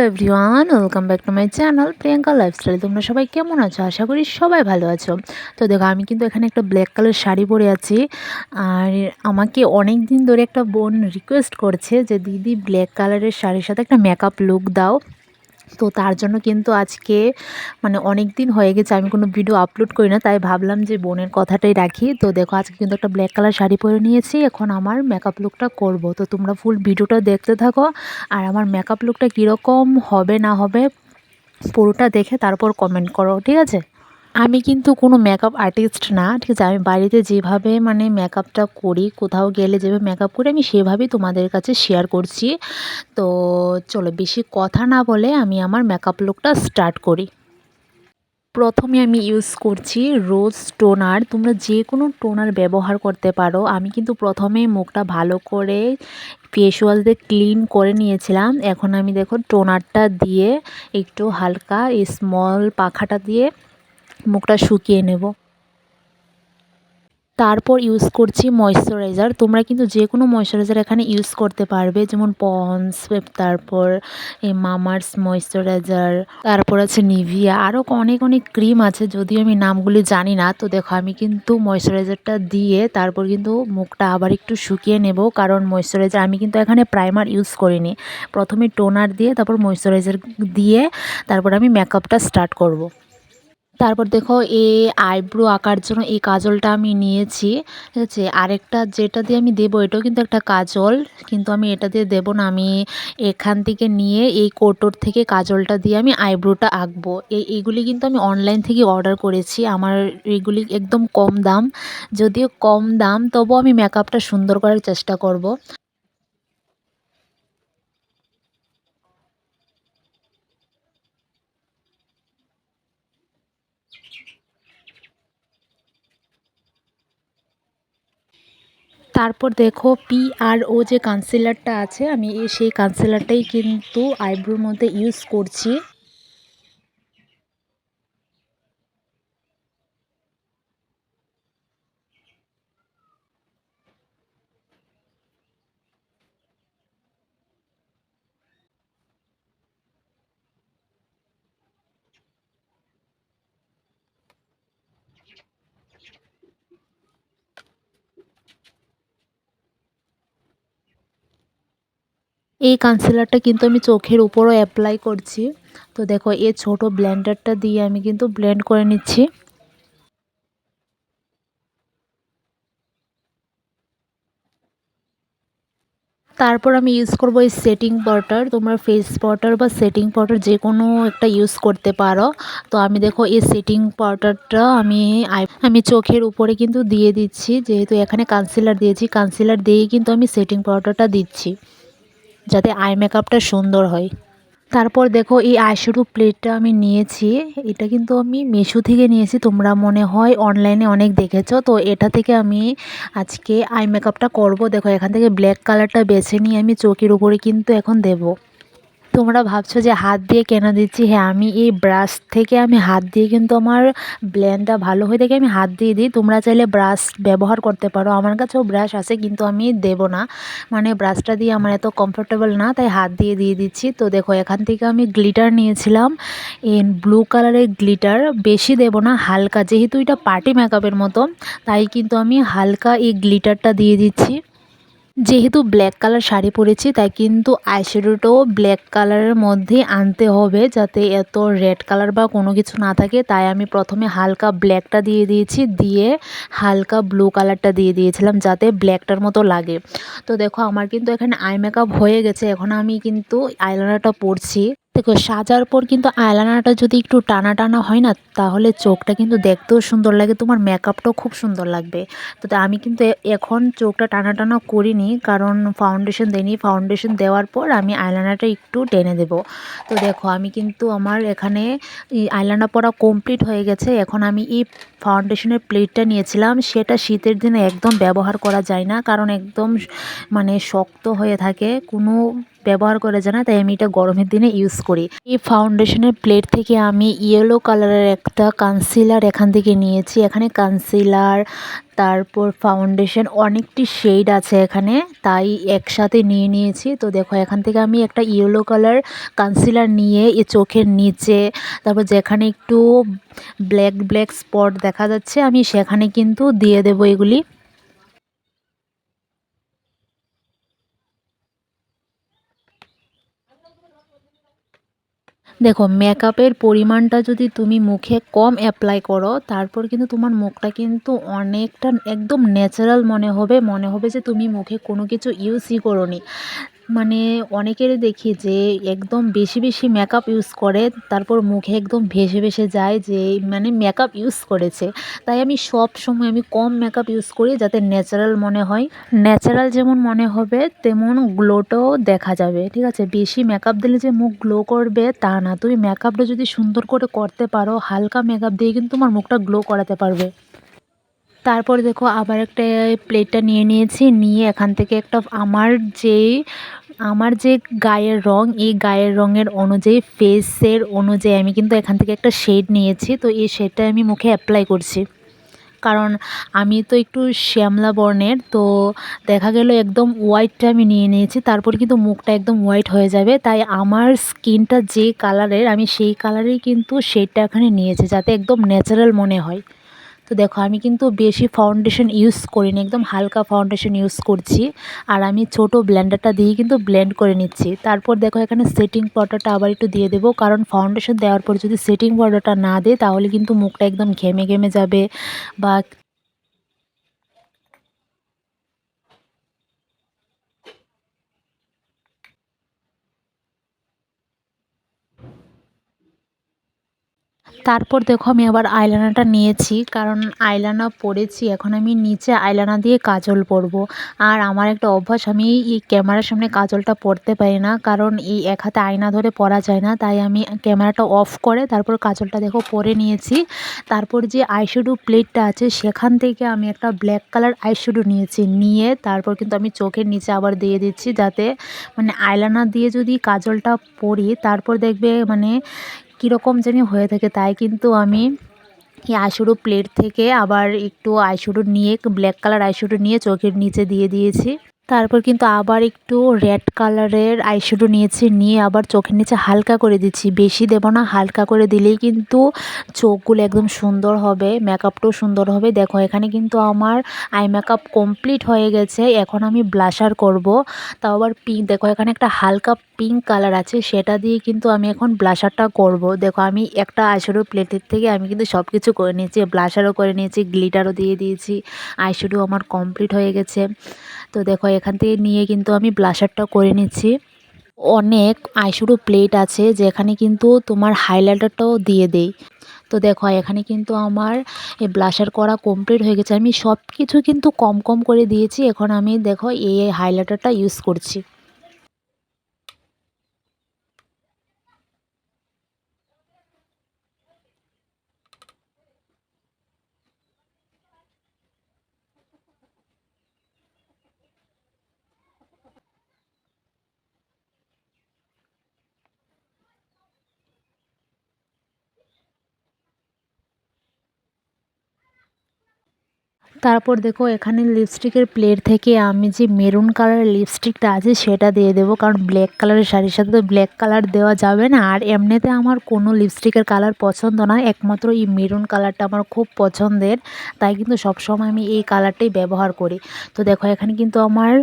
Everyone, welcome back to my channel Priyanka lifestyle. তোমরা সবাই কেমন আছো? আশা করি সবাই ভালো আছো। তো দেখো, আমি কিন্তু এখানে একটা ব্ল্যাক কালার শাড়ি পরে আছি। আর আমাকে অনেক দিন ধরে একটা বোন রিকোয়েস্ট করছে যে দিদি ব্ল্যাক কালারের শাড়ির সাথে একটা মেকআপ লুক দাও। তো তার জন্য কিন্তু আজকে অনেক দিন হয়ে গেছে আমি কোনো ভিডিও আপলোড করি না, তাই ভাবলাম যে বোনের কথাটাই রাখি। তো দেখো, আজকে কিন্তু একটা ব্ল্যাক কালার শাড়ি পরে নিয়েছি। এখন আমার মেকআপ লুকটা করব, তো তোমরা ফুল ভিডিওটা দেখতে থাকো। আর আমার মেকআপ লুকটা কীরকম হবে না হবে পুরোটা দেখে তারপর কমেন্ট করো, ঠিক আছে? আমি কিন্তু কোনো মেকআপ আর্টিস্ট না, ঠিক আছে? আমি বাড়িতে যেভাবে মেকআপটা করি, কোথাও গেলে যেভাবে মেকআপ করি, আমি সেভাবেই তোমাদের কাছে শেয়ার করছি। তো চলো, বেশি কথা না বলে আমি আমার মেকআপ লুকটা স্টার্ট করি। প্রথমে আমি ইউজ করছি রোজ টোনার। তোমরা যে কোনো টোনার ব্যবহার করতে পারো। আমি কিন্তু প্রথমে মুখটা ভালো করে ফেস ওয়াশ দিয়ে ক্লিন করে নিয়েছিলাম। এখন আমি দেখো টোনারটা দিয়ে একটু হালকা স্মল পাখাটা দিয়ে মুখটা শুকিয়ে নেব। তারপর ইউজ করছি ময়শ্চারাইজার। তোমরা কিন্তু যে কোনো ময়শ্চারাইজার এখানে ইউজ করতে পারবে, যেমন পন্ডস, তারপর এই মামার্স ময়শ্চারাইজার, তারপর আছে নিভিয়া, আরও অনেক অনেক ক্রিম আছে, যদিও আমি নামগুলি জানি না। তো দেখো, আমি কিন্তু ময়শ্চারাইজারটা দিয়ে তারপর কিন্তু মুখটা আবার একটু শুকিয়ে নেব, কারণ ময়শ্চারাইজার আমি কিন্তু এখানে প্রাইমার ইউজ করিনি। প্রথমে টোনার দিয়ে তারপর ময়শ্চারাইজার দিয়ে তারপর আমি মেকআপটা স্টার্ট করব। তারপর দেখো, আইব্রো আঁকার জন্য এই কাজলটা আমি নিয়েছি, ঠিক আছে? আরেকটা যেটা দিয়ে আমি দেবো, এটাও কিন্তু একটা কাজল, কিন্তু আমি এটা দিয়ে দেবো না। আমি এখান থেকে নিয়ে এই কোটোর থেকে কাজলটা দিয়ে আমি আইব্রোটা আঁকবো। এইগুলি কিন্তু আমি অনলাইন থেকে অর্ডার করেছি। আমার এইগুলি একদম কম দাম, যদিও কম দাম, তবুও আমি মেকআপটা সুন্দর করার চেষ্টা করব। তারপর দেখো, PRO যে কনসিলারটা আছে, আমি সেই কনসিলারটাই কিন্তু আইব্রোর মধ্যে ইউজ করছি। এই কনসিলারটা কিন্তু আমি চোখের উপরও অ্যাপ্লাই করছি। তো দেখো, এই ছোট ব্লেন্ডারটা দিয়ে আমি কিন্তু ব্লেন্ড করে নিচ্ছি। তারপর আমি ইউজ করব এই সেটিং পাউডার। তোমরা ফেস পাউডার বা সেটিং পাউডার যে কোনো একটা ইউজ করতে পারো। তো আমি দেখো, এই সেটিং পাউডারটা আমি চোখের উপরে কিন্তু দিয়ে দিচ্ছি, যেহেতু এখানে কনসিলার দিয়েছি। কনসিলার দিয়েই কিন্তু আমি সেটিং পাউডারটা দিচ্ছি, যাতে আই মেকআপটা সুন্দর হয়। তারপর দেখো, এই আইশ্যাডো প্লেটটা আমি নিয়েছি। এটা কিন্তু আমি মিশো থেকে নিয়েছি, তোমরা মনে হয় অনলাইনে অনেক দেখেছো। তো এটা থেকে আমি আজকে আই মেকআপটা করব। দেখো, এখান থেকে ব্ল্যাক কালারটা বেছে নিয়ে আমি চোখের উপরে কিন্তু এখন দেব। তোমরা ভাবছো যে হাত দিয়ে কেন দিচ্ছি? হ্যাঁ, আমি এই ব্রাশ থেকে আমি হাত দিয়ে কিন্তু আমার ব্লেন্ডটা ভালো হয়ে থাকে, আমি হাত দিয়ে দিই। তোমরা চাইলে ব্রাশ ব্যবহার করতে পারো। আমার কাছেও ব্রাশ আছে, কিন্তু আমি দেব না, ব্রাশটা দিয়ে আমার এত কমফোর্টেবল না, তাই হাত দিয়ে দিয়ে দিচ্ছি। তো দেখো, এখান থেকে আমি গ্লিটার নিয়েছিলাম, ব্লু কালারের গ্লিটার। বেশি দেব না, হালকা, যেহেতু এটা পার্টি মেকআপের মতো, তাই কিন্তু আমি হালকা এই গ্লিটারটা দিয়ে দিচ্ছি। যেহেতু ব্ল্যাক কালার শাড়ি পরেছি, তাই কিন্তু আইশ্যাডোটাও ব্ল্যাক কালারের মধ্যে আনতে হবে, যাতে এত রেড কালার বা কোনো কিছু না থাকে। তাই আমি প্রথমে হালকা ব্ল্যাকটা দিয়ে দিয়েছি, দিয়ে হালকা ব্লু কালারটা দিয়ে দিয়েছিলাম, যাতে ব্ল্যাকটার মতো লাগে। তো দেখো, আমার কিন্তু এখানে আই মেকআপ হয়ে গেছে। এখন আমি কিন্তু আইলাইনারটা পরছি। দেখো, সাজার পর কিন্তু আইলাইনারটা যদি একটু টানা টানা হয় না, তাহলে চোখটা কিন্তু দেখতেও সুন্দর লাগে, তোমার মেকআপটাও খুব সুন্দর লাগবে। তো আমি কিন্তু এখন চোখটা টানা টানা করিনি, কারণ ফাউন্ডেশন দিইনি। ফাউন্ডেশন দেওয়ার পর আমি আইলাইনারটা একটু টেনে দেব। তো দেখো, আমি কিন্তু আমার এখানে আইলাইনার পরা কমপ্লিট হয়ে গেছে। এখন আমি এই ফাউন্ডেশনের প্লেটটা নিয়েছিলাম, সেটা শীতের দিনে একদম ব্যবহার করা যায় না, কারণ একদম শক্ত হয়ে থাকে, কোনো ব্যবহার করা যায় না, তাই আমি এটা গরমের দিনে ইউজ করি। এই ফাউন্ডেশনের প্লেট থেকে আমি ইয়েলো কালারের একটা কনসিলার এখান থেকে নিয়েছি। এখানে কনসিলার, তারপর ফাউন্ডেশন, অনেকটি শেড আছে এখানে, তাই একসাথে নিয়ে নিয়েছি। তো দেখো এখান থেকে আমি একটা ইয়েলো কালার কনসিলার নিয়ে এই চোখের নিচে, তারপর যেখানে একটু ব্ল্যাক ব্ল্যাক স্পট দেখা যাচ্ছে আমি সেখানে কিন্তু দিয়ে দেবো এগুলি। দেখো মেকআপের পরিমাণটা যদি তুমি মুখে কম অ্যাপ্লাই করো, তারপর কিন্তু তোমার মুখটা কিন্তু অনেকটা একদম ন্যাচারাল মনে হবে যে তুমি মুখে কোনো কিছু ইউজই করোনি। মানে অনেকেরই দেখি যে একদম বেশি বেশি মেকআপ ইউজ করে, তারপর মুখে একদম ভেসে ভেসে যায় যে মানে মেকআপ ইউজ করেছে। তাই আমি সব সময় আমি কম মেকআপ ইউজ করি, যাতে ন্যাচারাল মনে হয়। ন্যাচারাল যেমন মনে হবে তেমন গ্লোটাও দেখা যাবে, ঠিক আছে? বেশি মেকআপ দিলে যে মুখ গ্লো করবে তা না, তুমি মেকআপটা যদি সুন্দর করে করতে পারো, হালকা মেকআপ দিয়ে কিন্তু তোমার মুখটা গ্লো করাতে পারবে। তারপরে দেখো আবার একটা প্লেটটা নিয়ে নিয়েছি, নিয়ে এখান থেকে একটা আমার যে গায়ের রং, এই গায়ের রঙের অনুযায়ী ফেসের অনুযায়ী আমি কিন্তু এখান থেকে একটা শেড নিয়েছি। তো এই শেডটা আমি মুখে অ্যাপ্লাই করছি, কারণ আমি তো একটু শ্যামলা বর্ণের, তো দেখা গেল একদম হোয়াইটটা আমি নিয়ে নিয়েছি, তারপর কিন্তু মুখটা একদম হোয়াইট হয়ে যাবে। তাই আমার স্কিনটা যে কালারের আমি সেই কালারেই কিন্তু শেডটা এখানে নিয়েছি, যাতে একদম ন্যাচারাল মনে হয়। তো দেখো আমি কিন্তু বেশি ফাউন্ডেশন ইউজ করিনি, একদম হালকা ফাউন্ডেশন ইউজ করছি। আর আমি ছোট ব্লেন্ডারটা দিয়ে কিন্তু ব্লেন্ড করে নিচ্ছি। তারপর দেখো এখানে সেটিং পাউডারটা আবার একটু দিয়ে দেবো, কারণ ফাউন্ডেশন দেওয়ার পর যদি সেটিং পাউডারটা না দেয় তাহলে কিন্তু মুখটা একদম ঘেমে ঘেমে যাবে বা তারপর দেখো আমি আবার আইলাইনারটা নিয়েছি, কারণ আইলাইনার পরেছি, এখন আমি নিচে আইলাইনার দিয়ে কাজল পরব। আর আমার একটা অভ্যাস, আমি এই ক্যামেরার সামনে কাজলটা পরতে পারি না, কারণ এই এক হাতে আয়না ধরে পরা যায় না, তাই আমি ক্যামেরাটা অফ করে তারপর কাজলটা দেখো পরে নিয়েছি। তারপর যে আইশ্যাডো প্লেটটা আছে সেখান থেকে আমি একটা ব্ল্যাক কালার আইশ্যাডো নিয়েছি, নিয়ে তারপর কিন্তু আমি চোখের নিচে আবার দিয়ে দিচ্ছি, যাতে মানে আইলাইনার দিয়ে যদি কাজলটা পরি তারপর দেখবে মানে কীরকম জানি হয়ে থাকে। তাই কিন্তু আমি এই আইশ্যাডো প্লেট থেকে আবার একটু আইশ্যাডো নিয়ে, ব্ল্যাক কালার আইশ্যাডো নিয়ে চোখের নিচে দিয়ে দিয়েছি। তারপর কিন্তু আবার একটু রেড কালারের আইশ্যাডো নিয়েছি, নিয়ে আবার চোখের নিচে হালকা করে দিচ্ছি, বেশি দেব না, হালকা করে দিলেই কিন্তু চোখগুলো একদম সুন্দর হবে, মেকআপটাও সুন্দর হবে। দেখো এখানে কিন্তু আমার আই মেকআপ কমপ্লিট হয়ে গেছে, এখন আমি ব্লাশার করব। তাও আবার পিঙ্ক, দেখো এখানে একটা হালকা পিঙ্ক কালার আছে, সেটা দিয়ে কিন্তু আমি এখন ব্লাশারটা করব। দেখো আমি একটা আইশ্যাডো প্লেটের থেকে আমি কিন্তু সব কিছু করে নিয়েছি, ব্লাশারও করে নিয়েছি, গ্লিটারও দিয়ে দিয়েছি, আইশ্যাডো আমার কমপ্লিট হয়ে গেছে। তো দেখো এখান থেকে নিয়ে কিন্তু আমি ব্লাশারটা করে নিচ্ছি। অনেক আইশ্যাডো প্লেট আছে যেখানে কিন্তু তোমার হাইলাইটারটাও দিয়ে দেই। তো দেখো এখানে কিন্তু আমার এই ব্লাশার করা কমপ্লিট হয়ে গেছে, আমি সব কিছু কিন্তু কম কম করে দিয়েছি। এখন আমি দেখো এই হাইলাইটারটা ইউজ করছি। তারপর দেখো এখানে লিপস্টিকের প্লেট থেকে আমি যে মেরুন কালারের লিপস্টিকটা আছে সেটা দিয়ে দেবো, কারণ ব্ল্যাক কালারের শাড়ির সাথে তো ব্ল্যাক কালার দেওয়া যাবে না। আর এমনিতে আমার কোনো লিপস্টিকের কালার পছন্দ না, একমাত্র এই মেরুন কালারটা আমার খুব পছন্দের, তাই কিন্তু সবসময় আমি এই কালারটাই ব্যবহার করি। তো দেখো এখানে কিন্তু আমার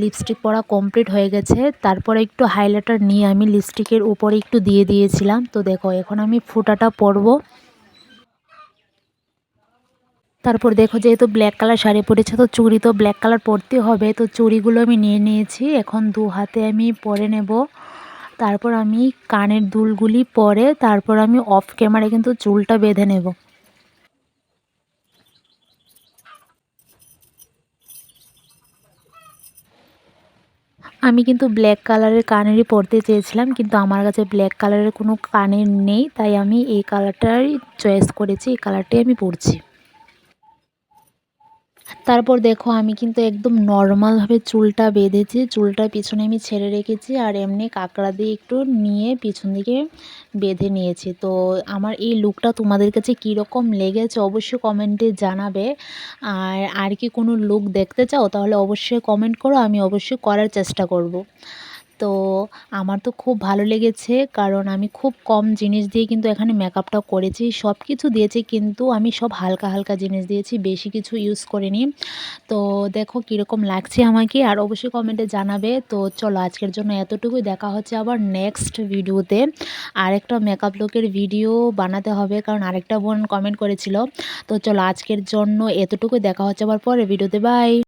লিপস্টিক পরা কমপ্লিট হয়ে গেছে। তারপরে একটু হাইলাইটার নিয়ে আমি লিপস্টিকের উপরে একটু দিয়ে দিয়েছিলাম। তো দেখো এখন আমি ফোঁটাটা পরবো। তারপর দেখো যেহেতু ব্ল্যাক কালার শাড়ি পরেছে তো চুড়ি তো ব্ল্যাক কালার পরতে হবে, তো চুড়িগুলো আমি নিয়ে নিয়েছি, এখন দু হাতে আমি পরে নেব। তারপর আমি কানের দুলগুলি পরে তারপর আমি অফ ক্যামেরায় কিন্তু চুলটা বেঁধে নেব। আমি কিন্তু ব্ল্যাক কালারের কানেরই পরতে চেয়েছিলাম, কিন্তু আমার কাছে ব্ল্যাক কালারের কোনো কানের নেই, তাই আমি এই কালারটাই চয়েস করেছি, এই কালারটাই আমি পরছি। তারপর দেখো আমি কিন্তু একদম নরমালভাবে চুলটা বেঁধেছি, চুলটা পিছনে আমি ছেড়ে রেখেছি আর এমনি কাঁকড়া দিয়ে একটু নিয়ে পিছন দিকে বেঁধে নিয়েছি। তো আমার এই লুকটা তোমাদের কাছে কীরকম লেগেছে অবশ্যই কমেন্টে জানাবে। আর কি কোনো লুক দেখতে চাও তাহলে অবশ্যই কমেন্ট করো, আমি অবশ্যই করার চেষ্টা করব। তো আমার তো খুব ভালো লেগেছে, কারণ আমি খুব কম জিনিস দিয়ে কিন্তু এখানে মেকআপটা করেছি। সব কিছু দিয়েছি কিন্তু আমি সব হালকা হালকা জিনিস দিয়েছি, বেশি কিছু ইউজ করিনি। তো দেখো কীরকম লাগছে আমাকে, আর অবশ্যই কমেন্টে জানাবে। তো চলো আজকের জন্য এতটুকুই, দেখা হচ্ছে আবার নেক্সট ভিডিওতে। আরেকটা মেকআপ লুকের ভিডিও বানাতে হবে, কারণ আরেকটা বোন কমেন্ট করেছিল। তো চলো আজকের জন্য এতটুকুই, দেখা হচ্ছে আবার পরের ভিডিওতে। বাই।